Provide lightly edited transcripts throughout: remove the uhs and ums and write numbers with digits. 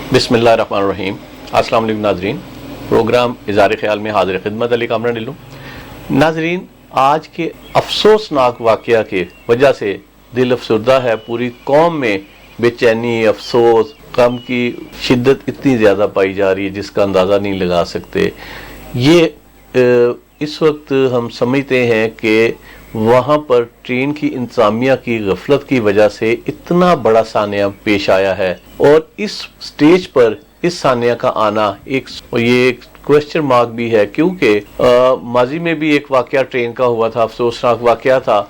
बिस्मिल्लाहिर्रहमानिर्रहीम। अस्सलाम वालेकुम नाजरीन। प्रोग्राम इज़हार ख्याल में हाजिर खिदमत अली कामरान नीलू। नाजरीन, आज के अफसोसनाक वाक़या के वजह से दिल अफसरदा है। पूरी कौम में बेचैनी, अफसोस, गम की शिद्दत इतनी ज़्यादा पाई जा रही है जिसका अंदाज़ा नहीं लगा सकते। ये इस वक्त हम समझते हैं कि वहाँ पर ट्रेन की इंतज़ामिया की गफलत की वजह से इतना बड़ा सानिया पेश आया है, और इस स्टेज पर इस सानिया का आना ये एक क्वेश्चन मार्क भी है, क्योंकि माजी में भी एक वाक़या ट्रेन का हुआ था, अफसोसनाक वाक़या था।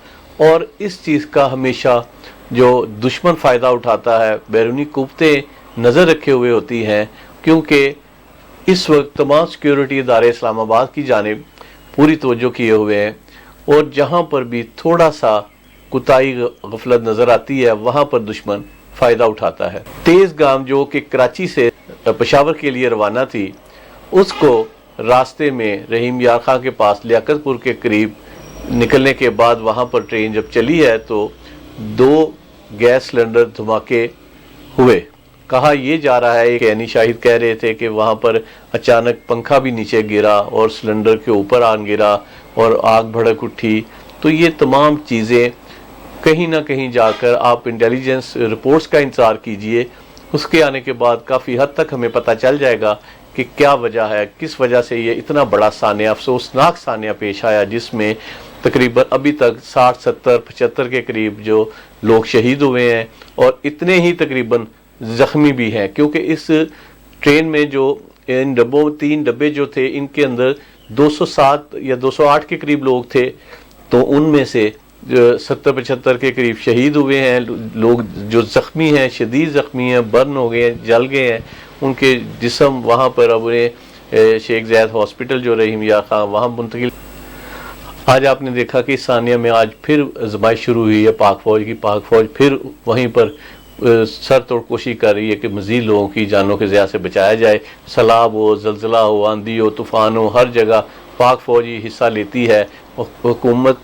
और इस चीज़ का हमेशा जो दुश्मन फ़ायदा उठाता है, बैरूनी कुव्वतें नज़र रखे हुए होती हैं, क्योंकि इस वक्त तमाम सिक्योरिटी इदारे इस्लामाबाद की जानिब पूरी तवज्जो किए हुए हैं, और जहाँ पर भी थोड़ा सा कुताही गफलत नज़र आती है वहाँ पर दुश्मन फ़ायदा उठाता है। तेज़ गाम जो कि कराची से पेशावर के लिए रवाना थी, उसको रास्ते में रहीम यार खां के पास लियाकतपुर के करीब निकलने के बाद वहाँ पर ट्रेन जब चली है तो 2 गैस सिलेंडर धमाके हुए। कहा यह जा रहा है कि यानी शाहिद कह रहे थे कि वहाँ पर अचानक पंखा भी नीचे गिरा और सिलेंडर के ऊपर आन गिरा और आग भड़क उठी। तो ये तमाम चीज़ें कहीं ना कहीं जाकर आप इंटेलिजेंस रिपोर्ट्स का इंतज़ार कीजिए, उसके आने के बाद काफ़ी हद तक हमें पता चल जाएगा कि क्या वजह है, किस वजह से ये इतना बड़ा सानिया, अफसोसनाक सानिया पेश आया, जिसमें तकरीबन अभी तक 60, 70, 75 के करीब जो लोग शहीद हुए हैं और इतने ही तकरीबन ज़ख्मी भी हैं। क्योंकि इस ट्रेन में जो इन डब्बों 3 डब्बे जो थे, इनके अंदर 207 या 208 के करीब लोग थे, तो उनमें से 70-75 के करीब शहीद हुए हैं। लोग जो ज़ख्मी हैं, शदीद ज़ख्मी हैं, बर्न हो गए हैं, जल गए हैं, उनके जिस्म वहाँ पर अब उन्हें शेख ज़ैद हॉस्पिटल जो रहीम यार खां वहाँ मुंतकिल। आज आपने देखा कि सानिया में आज फिर आज़माइश शुरू हुई है पाक फ़ौज की। पाक फ़ौज फिर वहीं पर सर तोड़ कोशिश कर रही है कि मज़ीद लोगों की जानों के ज़िया से बचाया जाए। सैलाब हो, ज़लज़ला हो, आंधी हो, तूफ़ान हो, हर जगह पाक फ़ौज हिस्सा लेती है। हुकूमत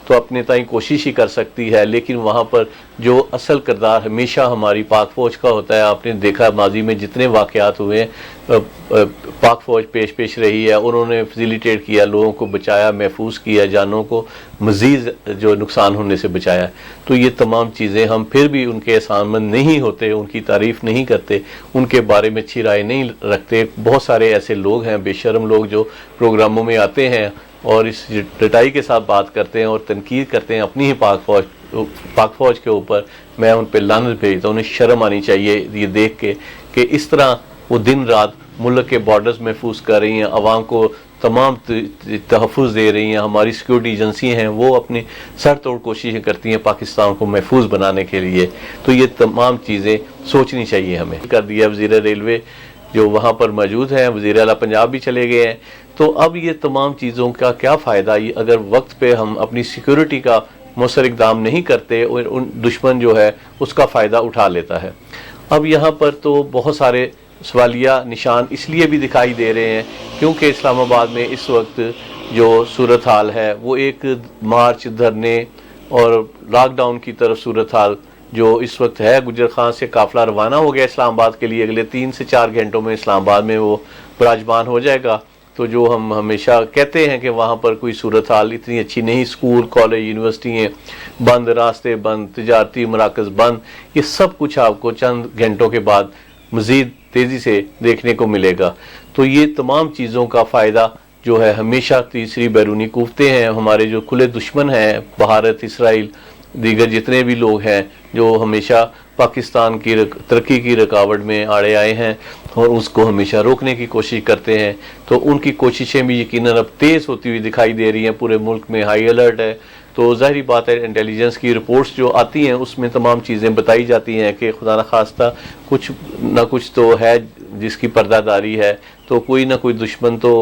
तो अपने ताईं कोशिश ही कर सकती है, लेकिन वहाँ पर जो असल किरदार हमेशा हमारी पाक फ़ौज का होता है। आपने देखा माजी में जितने वाक़यात हुए हैं, पाक फ़ौज पेश रही है, उन्होंने फैसिलिटेट किया, लोगों को बचाया, महफूज किया, जानों को मज़ीद जो नुकसान होने से बचाया। तो ये तमाम चीज़ें हम फिर भी उनके एहसानमंद नहीं होते, उनकी तारीफ़ नहीं करते, उनके बारे में अच्छी राय नहीं रखते। बहुत सारे ऐसे लोग हैं, बेशर्म लोग, जो प्रोग्रामों में आते हैं और इस डटाई के साथ बात करते हैं और तनकीद करते हैं अपनी ही पाक फ़ौज के ऊपर। मैं उन पर लानत भेजता हूँ। उन्हें शर्म आनी चाहिए ये देख के कि इस तरह वो दिन रात मुल्क के बॉर्डर्स महफूज कर रही हैं, अवाम को तमाम तहफ़्फ़ुज़ दे रही हैं। हमारी सिक्योरिटी एजेंसी हैं, वो अपनी सर तोड़ कोशिशें करती हैं पाकिस्तान को महफूज बनाने के लिए। तो ये तमाम चीज़ें सोचनी चाहिए हमें। कर दिया वज़ीर रेलवे जो वहाँ पर मौजूद हैं, वज़ीर आला पंजाब भी चले गए हैं। तो अब ये तमाम चीज़ों का क्या फ़ायदा, ये अगर वक्त पे हम अपनी सिक्योरिटी का मौसर इक़दाम नहीं करते और उन दुश्मन जो है उसका फ़ायदा उठा लेता है। अब यहाँ पर तो बहुत सारे सवालिया निशान इसलिए भी दिखाई दे रहे हैं क्योंकि इस्लामाबाद में इस वक्त जो सूरत हाल है वो एक मार्च, धरने और लॉकडाउन की तरफ सूरत हाल जो इस वक्त है। गुजर खान से काफ़िला रवाना हो गया इस्लामाबाद के लिए, अगले 3 से 4 घंटों में इस्लामाबाद में वो विराजमान हो जाएगा। तो जो हम हमेशा कहते हैं कि वहाँ पर कोई सूरत हाल इतनी अच्छी नहीं, स्कूल, कॉलेज, यूनिवर्सिटियाँ बंद, रास्ते बंद, तिजारती मराकज़ बंद, ये सब कुछ आपको चंद घंटों के बाद मज़ीद तेज़ी से देखने को मिलेगा। तो ये तमाम चीज़ों का फ़ायदा जो है हमेशा तीसरी बैरूनी कुव्वतें हैं, हमारे जो खुले दुश्मन हैं, भारत, इसराइल, दीगर जितने भी लोग हैं जो हमेशा पाकिस्तान की तरक्की की रुकावट में आड़े आए हैं और उसको हमेशा रोकने की कोशिश करते हैं, तो उनकी कोशिशें भी यकीनन अब तेज़ होती हुई दिखाई दे रही हैं। पूरे मुल्क में हाई अलर्ट है। तो ज़ाहिर बात है इंटेलिजेंस की रिपोर्ट्स जो आती हैं उसमें तमाम चीज़ें बताई जाती हैं कि खुदा न खास्ता कुछ ना कुछ तो है जिसकी पर्दादारी है, तो कोई ना कोई दुश्मन तो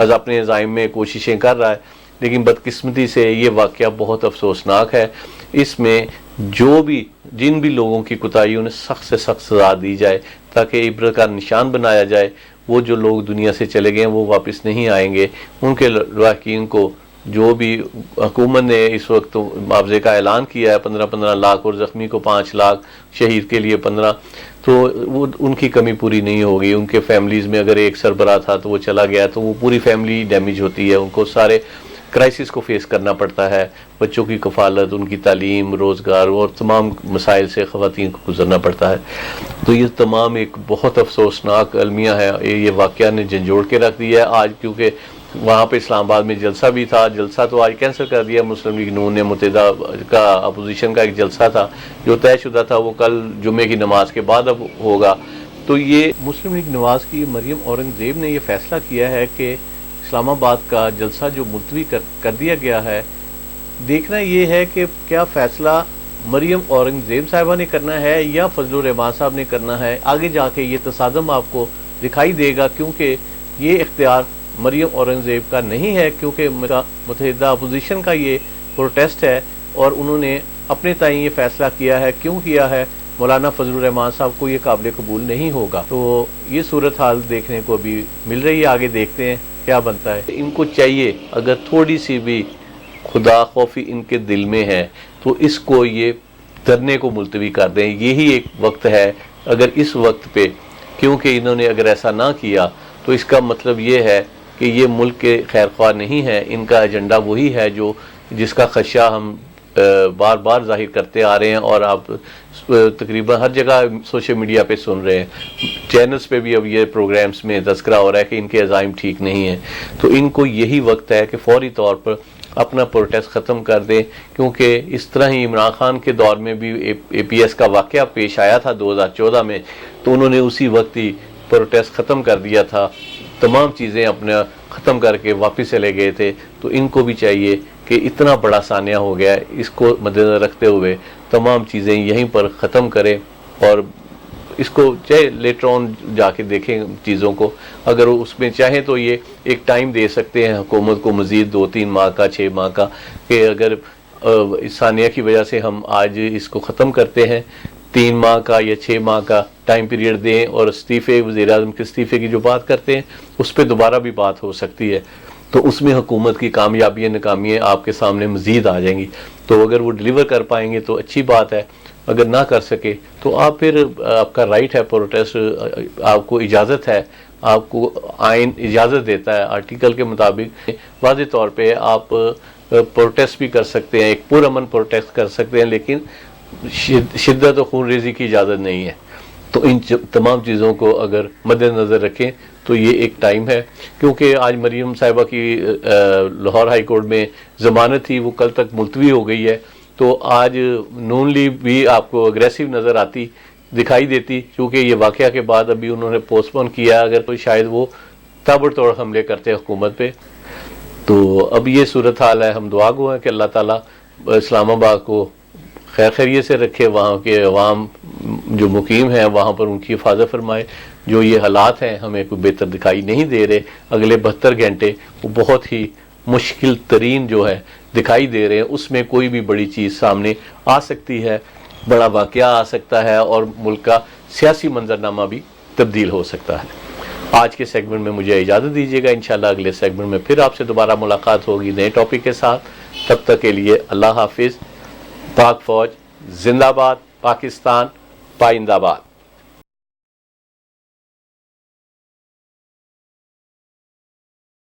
अपने ज़ाइम में कोशिशें कर रहा है। लेकिन बदकिस्मती से ये वाक़या बहुत अफसोसनाक है। इसमें जिन भी लोगों की कोताही उन्हें सख्त से सख्त सज़ा दी जाए ताकि इब्रत का निशान बनाया जाए। वो जो लोग दुनिया से चले गए हैं वो वापस नहीं आएंगे, उनके लवाकिन को جو بھی حکومت نے اس وقت معاوضے کا اعلان کیا ہے 15 لاکھ اور زخمی کو 5 لاکھ، شہید کے لیے 15، تو وہ ان کی کمی پوری نہیں ہوگی. ان کے فیملیز میں اگر ایک سربراہ تھا تو وہ چلا گیا تو وہ پوری فیملی ڈیمیج ہوتی ہے، ان کو سارے کرائسس کو فیس کرنا پڑتا ہے، بچوں کی کفالت، ان کی تعلیم، روزگار اور تمام مسائل سے خواتین کو گزرنا پڑتا ہے. تو یہ تمام ایک بہت افسوسناک المیہ ہے، یہ واقعہ نے جھنجھوڑ کے رکھ دیا ہے آج. کیونکہ وہاں پہ اسلام آباد میں جلسہ بھی تھا، جلسہ تو آج کینسل کر دیا مسلم لیگ نون نے، متحدہ کا اپوزیشن کا ایک جلسہ تھا جو طے شدہ تھا، وہ کل جمعے کی نماز کے بعد اب ہوگا. تو یہ مسلم لیگ نواز کی مریم اورنگزیب نے یہ فیصلہ کیا ہے کہ اسلام آباد کا جلسہ جو ملتوی کر دیا گیا ہے. دیکھنا یہ ہے کہ کیا فیصلہ مریم اورنگزیب صاحبہ نے کرنا ہے یا فضل الرحمان صاحب نے کرنا ہے. آگے جا کے یہ تصادم آپ کو دکھائی دے گا، کیونکہ یہ اختیار مریم اورنگزیب کا نہیں ہے، کیونکہ متحدہ اپوزیشن کا یہ پروٹیسٹ ہے اور انہوں نے اپنے تئیں یہ فیصلہ کیا ہے. کیوں کیا ہے؟ مولانا فضل الرحمان صاحب کو یہ قابل قبول نہیں ہوگا. تو یہ صورتحال دیکھنے کو ابھی مل رہی ہے، آگے دیکھتے ہیں کیا بنتا ہے. ان کو چاہیے اگر تھوڑی سی بھی خدا خوفی ان کے دل میں ہے تو اس کو یہ دھرنے کو ملتوی کر دیں. یہی ایک وقت ہے. اگر اس وقت پہ، کیونکہ انہوں نے اگر ایسا نہ کیا تو اس کا مطلب یہ ہے کہ یہ ملک کے خیر خواہ نہیں ہے. ان کا ایجنڈا وہی ہے جس کا خدشہ ہم بار بار ظاہر کرتے آ رہے ہیں، اور آپ تقریباً ہر جگہ سوشل میڈیا پہ سن رہے ہیں، چینلز پہ بھی اب یہ پروگرامز میں تذکرہ ہو رہا ہے کہ ان کے عزائم ٹھیک نہیں ہیں. تو ان کو یہی وقت ہے کہ فوری طور پر اپنا پروٹیسٹ ختم کر دیں، کیونکہ اس طرح ہی عمران خان کے دور میں بھی اے پی ایس کا واقعہ پیش آیا تھا 2014 میں، تو انہوں نے اسی وقت ہی پروٹیسٹ ختم کر دیا تھا، تمام چیزیں اپنا ختم کر کے واپس چلے گئے تھے. تو ان کو بھی چاہیے کہ اتنا بڑا سانحہ ہو گیا ہے، اس کو مد نظر رکھتے ہوئے تمام چیزیں یہیں پر ختم کریں، اور اس کو چاہے لیٹر آن جا کے دیکھیں چیزوں کو. اگر اس میں چاہیں تو یہ ایک ٹائم دے سکتے ہیں حکومت کو، مزید 2-3 ماہ کا، 6 ماہ کا، کہ اگر اس سانحہ کی وجہ سے ہم آج اس کو ختم کرتے ہیں، 3 ماہ کا یا 6 ماہ کا ٹائم پیریڈ دیں، اور استعفے، وزیر اعظم کے استعفے کی جو بات کرتے ہیں اس پہ دوبارہ بھی بات ہو سکتی ہے. تو اس میں حکومت کی کامیابیاں ناکامیاں آپ کے سامنے مزید آ جائیں گی. تو اگر وہ ڈیلیور کر پائیں گے تو اچھی بات ہے، اگر نہ کر سکے تو آپ پھر آپ کا رائٹ ہے پروٹیسٹ، آپ کو اجازت ہے، آپ کو آئین اجازت دیتا ہے آرٹیکل کے مطابق واضح طور پہ آپ پروٹیسٹ بھی کر سکتے ہیں، ایک پرامن پروٹیسٹ کر سکتے ہیں، لیکن شدت و خون ریزی کی اجازت نہیں ہے. تو ان تمام چیزوں کو اگر مد نظر رکھیں تو یہ ایک ٹائم ہے. کیونکہ آج مریم صاحبہ کی لاہور ہائی کورٹ میں ضمانت تھی، وہ کل تک ملتوی ہو گئی ہے. تو آج نون لیگ بھی آپ کو اگریسو نظر آتی دکھائی دیتی، کیونکہ یہ واقعہ کے بعد ابھی انہوں نے پوسٹ پون کیا، اگر تو شاید وہ تابڑ توڑ حملے کرتے حکومت پہ. تو اب یہ صورتحال ہے. ہم دعا گو ہیں کہ اللہ تعالیٰ اسلام آباد کو خیر خیریت سے رکھے، وہاں کے عوام جو مقیم ہیں وہاں پر ان کی حفاظت فرمائے. جو یہ حالات ہیں ہمیں کوئی بہتر دکھائی نہیں دے رہے، اگلے 72 گھنٹے وہ بہت ہی مشکل ترین جو ہے دکھائی دے رہے ہیں. اس میں کوئی بھی بڑی چیز سامنے آ سکتی ہے، بڑا واقعہ آ سکتا ہے، اور ملک کا سیاسی منظرنامہ بھی تبدیل ہو سکتا ہے. آج کے سیگمنٹ میں مجھے اجازت دیجیے گا، انشاءاللہ اگلے سیگمنٹ میں پھر آپ سے دوبارہ ملاقات ہوگی نئے ٹاپک کے ساتھ. تب تک کے لیے اللہ حافظ. پاک فوج زندہ باد، پاکستان پائندہ باد.